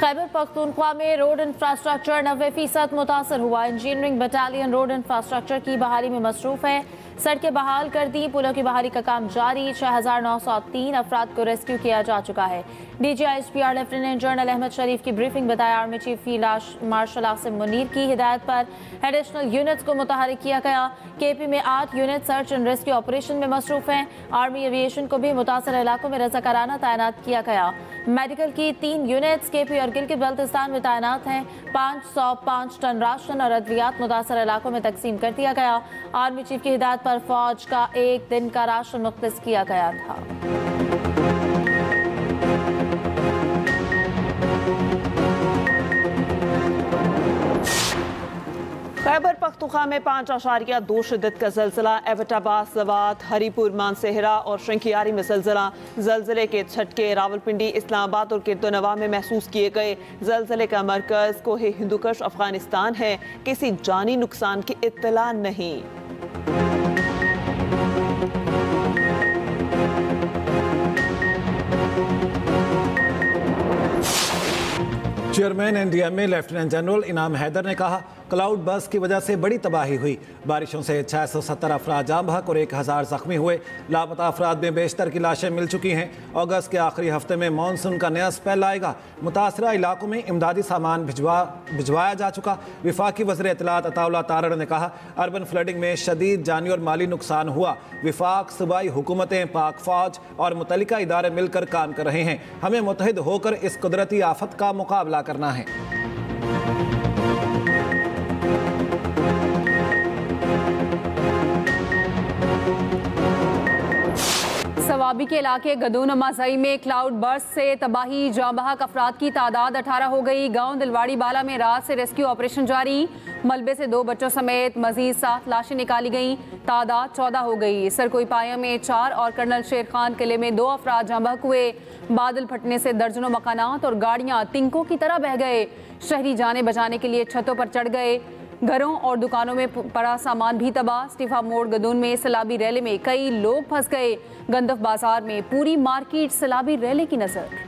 खैबर पख्तूनख्वा में road infrastructure 90% मुतासर हुआ। इंजीनियरिंग बटालियन रोड इंफ्रास्ट्रक्चर की बहाली में मसरूफ है। सड़कें बहाल कर दी, पुलों की बहाली का काम जारी। 6903 अफराद को रेस्क्यू किया जा चुका है। DGISPR लेफ्टिनेंट जनरल अहमद शरीफ की ब्रीफिंग बताया। Army chief field marshal Asim Munir की हिदायत पर एडिशनल यूनिट्स को मुतहरिक किया गया। KP में 8 unit search and rescue operation में मसरूफ हैं। आर्मी एविएशन को भी मुतासर इलाकों में रज़ाकाराना तैनात किया गया। मेडिकल की 3 यूनिट्स KP और गिलगित बल्तिस्तान में तैनात हैं। 505 टन राशन और अद्वियात मुतासर इलाकों में तकसीम कर दिया गया। आर्मी चीफ की हिदायत पर फौज का 1 दिन का राशन मुख्तस किया गया था। खैबर पख्तूनख्वा में 5.2 शिद्दत का ज़लज़ला। एबटाबाद, सवात, हरीपुर, मानसेहरा और शंखियारी में ज़लज़ले के झटके रावलपिंडी, इस्लामाबाद और किर्तोनवा में महसूस किए गए। ज़लज़ले का मरकज़ कोहे हिंदुकुश अफगानिस्तान है। किसी जानी नुकसान की इत्तला नहीं। चेयरमैन NDMA लेफ्टिनेंट जनरल इनाम हैदर ने कहा, क्लाउड बर्स्ट की वजह से बड़ी तबाही हुई। बारिशों से 670 अफराद जाम बहक और 1000 जख्मी हुए। लापता अफराद में बेशतर की लाशें मिल चुकी हैं। अगस्त के आखिरी हफ्ते में मानसून का नया स्पेल आएगा। मुतासरा इलाकों में इमदादी सामान भिजवाया जा चुका। विफाकी वज़ीर इत्तलात अताउल्लाह तारड़ ने कहा, अर्बन फ्लडिंग में शदीद जानी और माली नुकसान हुआ। विफाक, सूबाई हुकूमतें, पाक फौज और मुतल्लिका इदारे मिलकर काम कर रहे हैं। हमें मुत्तहिद होकर इस कुदरती आफत का मुकाबला करना है। सवाबी के इलाके गदून माजई में क्लाउड बर्स्ट से तबाही। जाम बहक अफराद की तादाद 18 हो गई। गांव दिलवाड़ी बाला में रात से रेस्क्यू ऑपरेशन जारी। मलबे से 2 बच्चों समेत मजीद 7 लाशें निकाली गईं। तादाद 14 हो गई। सरकोई पाया में 4 और कर्नल शेर खान किले में 2 अफराद जाम बहक हुए। बादल फटने से दर्जनों मकानात और गाड़ियां तिनकों की तरह बह गए। शहरी जाने बचाने के लिए छतों पर चढ़ गए। घरों और दुकानों में पड़ा सामान भी तबाह। स्टीफा मोड़ गदून में सैलाबी रैली में कई लोग फंस गए। गंदफ बाजार में पूरी मार्केट सैलाबी रैली की नजर।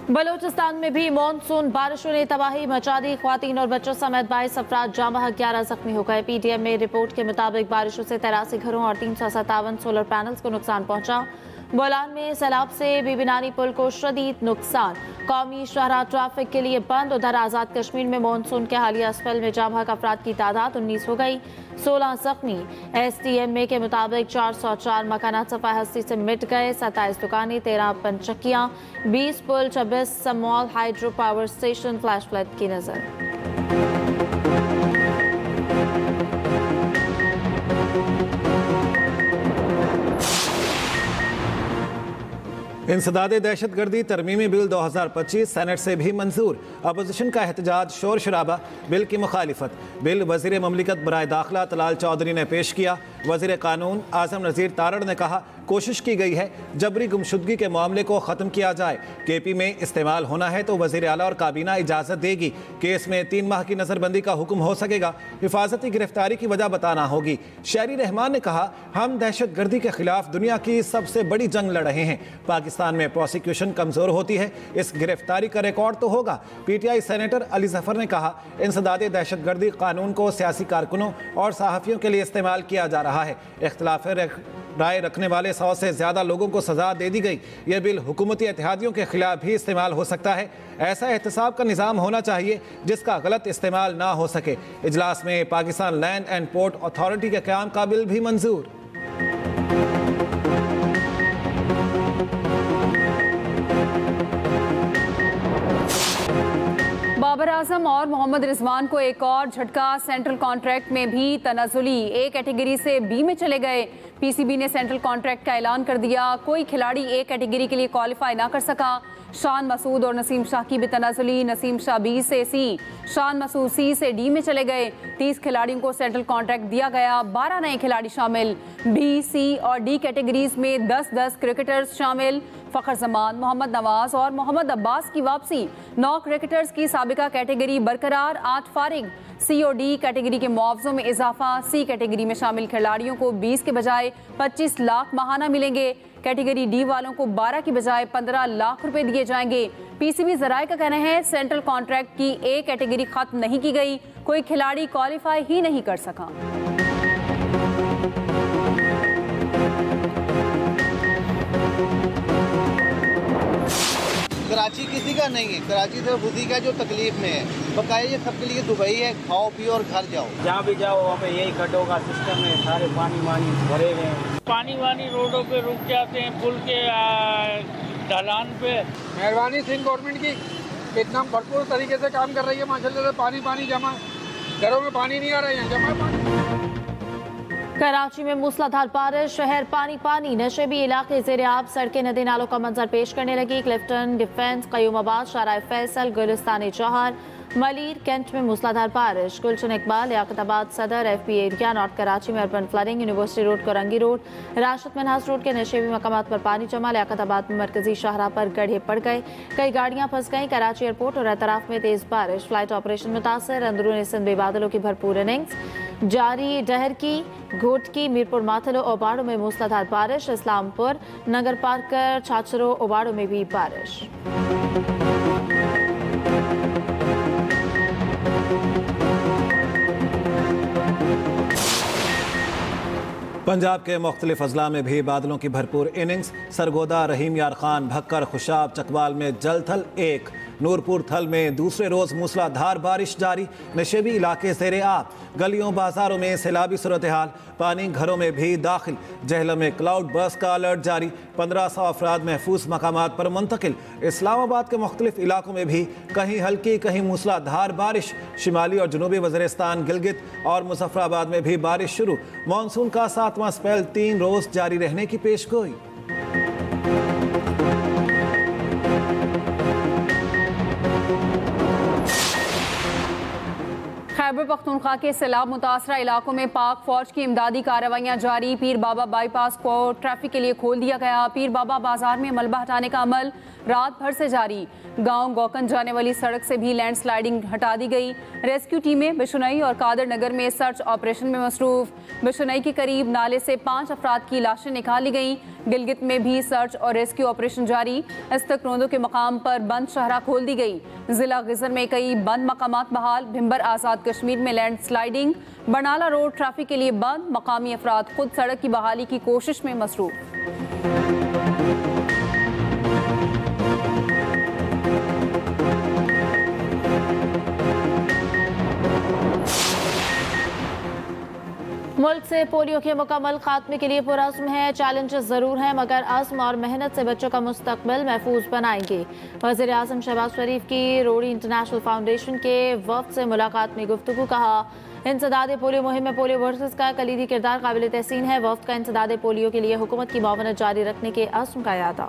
बलूचिस्तान में भी मानसून बारिशों ने तबाही मचा दी। ख्वातीन और बच्चों समेत 22 अफराद जाम बहक, 11 जख्मी हो गए। PTM में रिपोर्ट के मुताबिक बारिशों से 83 घरों और 357 सोलर पैनल्स को नुकसान पहुंचा। बोलान में सैलाब से बीबी नानी पुल को शदीद नुकसान। कौमी शाहराह ट्रैफिक के लिए बंद। उधर आज़ाद कश्मीर में मानसून के हालिया स्पेल में जाम बहक अफराद की तादाद 19 हो गई, 16 जख्मी। STMA के मुताबिक 404 मकानात सफाई हस्ती से मिट गए। 27 दुकानें, 13 पंचक्कियाँ, 20 पुल, 26 small hydro power station flash flood की नजर। इंसदादे दहशतगर्दी तरमीमी बिल 2025 सेनेट से भी मंजूर। अपोजिशन का एहतजाज, शोर शराबा। बिल की मुखालिफत। बिल वज़ीर ममलिकत बराए दाखिला तलाल चौधरी ने पेश किया। वज़ीर कानून आज़म नज़ीर तारड़ ने कहा, कोशिश की गई है जबरी गुमशुदगी के मामले को ख़त्म किया जाए। KP में इस्तेमाल होना है तो वज़ीर आला और काबीना इजाज़त देगी। केस में 3 माह की नज़रबंदी का हुक्म हो सकेगा। हिफाजती गिरफ्तारी की वजह बताना होगी। शहरी रहमान ने कहा, हम दहशतगर्दी के खिलाफ दुनिया की सबसे बड़ी जंग लड़ रहे हैं। पाकिस्तान में प्रोसिक्यूशन कमज़ोर होती है, इस गिरफ्तारी का रिकॉर्ड तो होगा। PTI सेनेटर अली जफर ने कहा, इंसदादे दहशतगर्दी कानून को सियासी कारकुनों और सहाफ़ियों के लिए इस्तेमाल किया जा रहा है। इख्तिलाफ राय रखने वाले 100 से ज़्यादा लोगों को सज़ा दे दी गई। यह बिल हुकूमती इत्तेहादियों के खिलाफ भी इस्तेमाल हो सकता है। ऐसा एहतसाब का निज़ाम होना चाहिए जिसका गलत इस्तेमाल ना हो सके। इजलास में Pakistan land and port authority के क़याम का बिल भी मंजूर। बाबर आजम और मोहम्मद रिजवान को एक और झटका। सेंट्रल कॉन्ट्रैक्ट में भी तनाजुली। A कैटेगरी से B में चले गए। PCB ने सेंट्रल कॉन्ट्रैक्ट का ऐलान कर दिया। कोई खिलाड़ी A कैटेगरी के लिए क्वालिफाई ना कर सका। शान मसूद और नसीम शाह की भी तनाजुली। नसीम शाह B से C, शान मसूद C से D में चले गए। 30 खिलाड़ियों को सेंट्रल कॉन्ट्रैक्ट दिया गया। 12 नए खिलाड़ी शामिल। B, C और D कैटेगरीज में 10-10 क्रिकेटर्स शामिल। फ़खर जमान, मोहम्मद नवाज और मोहम्मद अब्बास की वापसी। 9 क्रिकेटर्स की साबिका कैटेगरी बरकरार। 8 फारिग। सी और डी कैटेगरी के मुआवजों में इजाफा। सी कैटेगरी में शामिल खिलाड़ियों को 20 के बजाय 25 लाख माहाना मिलेंगे। कैटेगरी डी वालों को 12 की बजाय 15 लाख रुपए दिए जाएंगे। पीसीबी जराये का कहना है सेंट्रल कॉन्ट्रैक्ट की ए कैटेगरी खत्म नहीं की गई, कोई खिलाड़ी क्वालिफाई ही नहीं कर सका। कराची किसी का नहीं है, कराची सिर्फ उसी का जो तकलीफ में है। बकाया ये सबके लिए दुबई है, खाओ पियो और घर जाओ। जहाँ भी जाओ वहाँ पे यही खड्डों का सिस्टम है, सारे पानी वानी भरे हुए हैं। पानी वानी रोडों पे रुक जाते हैं, पुल के ढलान पे। मेहरबानी सिंध गवर्नमेंट की इतना भरपूर तरीके से काम कर रही है माशाल्लाह से। पानी जमा, घरों में पानी नहीं आ रहा है, जमा पानी। कराची में मूसलाधार बारिश, शहर पानी। नशेबी इलाके ज़ेर-ए-आब, सड़कें नदी नालों का मंजर पेश करने लगी। क्लिफ्टन, डिफेंस, कयूमाबाद, शाहराह फैसल, गुलिस्तान जौहर, मलीर कैंट में मूसलाधार बारिश। गुलशन इकबाल, लियाकताबाद सदर, FP एरिया, नॉर्थ कराची में urban flooding. University road, Korangi road, Rashid Minhaj road के नशेबी मकामात पर पानी जमा। लियाकताबाद में मरकजी शाहराह पर गड्ढे पड़ गए, कई गाड़ियां फंस गईं। कराची एयरपोर्ट और एतराफ में तेज बारिश, फ्लाइट ऑपरेशन मुतासर। अंदरूनी सिंध में बादलों की भरपूर इनिंग्स जारी। डहर की, घोटकी, मीरपुर माथलो, ओबाड़ो में मूसलाधार बारिश। इस्लामपुर, नगर पार्कर, छाछरो, ओबाड़ो में भी बारिश। पंजाब के मुख्तलिफ अजला में भी बादलों की भरपूर इनिंग्स। सरगोदा, रहीम यार खान, भक्कर, खुशाब, चकवाल में जलथल 1, नूरपुर थल में दूसरे रोज मूसलाधार बारिश जारी। नशेबी इलाके ज़ेर-ए-आब, गलियों बाजारों में सैलाबी सूरत हाल, पानी घरों में भी दाखिल। जहलम में क्लाउड बर्स्ट का अलर्ट जारी, 1500 अफराद महफूज मकामात पर मुंतकिल। इस्लामाबाद के मुख्तलिफ इलाकों में भी कहीं हल्की कहीं मूसलाधार बारिश। शिमाली और जनूबी वज़ीरिस्तान, गिलगित और मुजफ्फराबाद में भी बारिश शुरू। मानसून का 7वां स्पेल 3 रोज जारी रहने की पेशगोई। खैबर पख्तूनख्वा के सैलाब मुतासरा इलाकों में पाक फौज की इमदादी कार्रवाइयाँ जारी। पीर बाबा बाईपास को ट्रैफिक के लिए खोल दिया गया। पीर बाबा बाजार में मलबा हटाने का अमल रात भर से जारी। गांव गोकन जाने वाली सड़क से भी लैंड स्लाइडिंग हटा दी गई। रेस्क्यू टीमें बिशनई और कादर नगर में सर्च ऑपरेशन में मसरूफ। बिशनई के करीब नाले से 5 अफराद की लाशें निकाली गईं। गिलगित में भी सर्च और रेस्क्यू ऑपरेशन जारी। इस्तकरोंदों के मकाम पर बंद शहरा खोल दी गई। जिला गिजर में कई बंद मकामात बहाल। भिम्बर आज़ाद कश्मीर में land sliding. Barnala road traffic के लिए बंद। मकामी अफराद खुद सड़क की बहाली की कोशिश में मसरूफ। मुल्क से पोलियो के मुकम्मल खात्मे के लिए पुरअज़्म है। चैलेंजेस ज़रूर हैं मगर अज़्म और मेहनत से बच्चों का मुस्तकबिल महफूज बनाएंगे। वज़ीर आज़म शहबाज शरीफ की रोड़ी इंटरनेशनल फाउंडेशन के वफ़द से मुलाकात में गुफ्तगू। कहा, इंसदाद पोलियो मुहिम में पोलियो वर्सेस का कलीदी किरदार काबिल तहसीन है। वफ़द का इंसदाद पोलियो के लिए हुकूमत की मुआवनत जारी रखने के अज़्म का इरादा।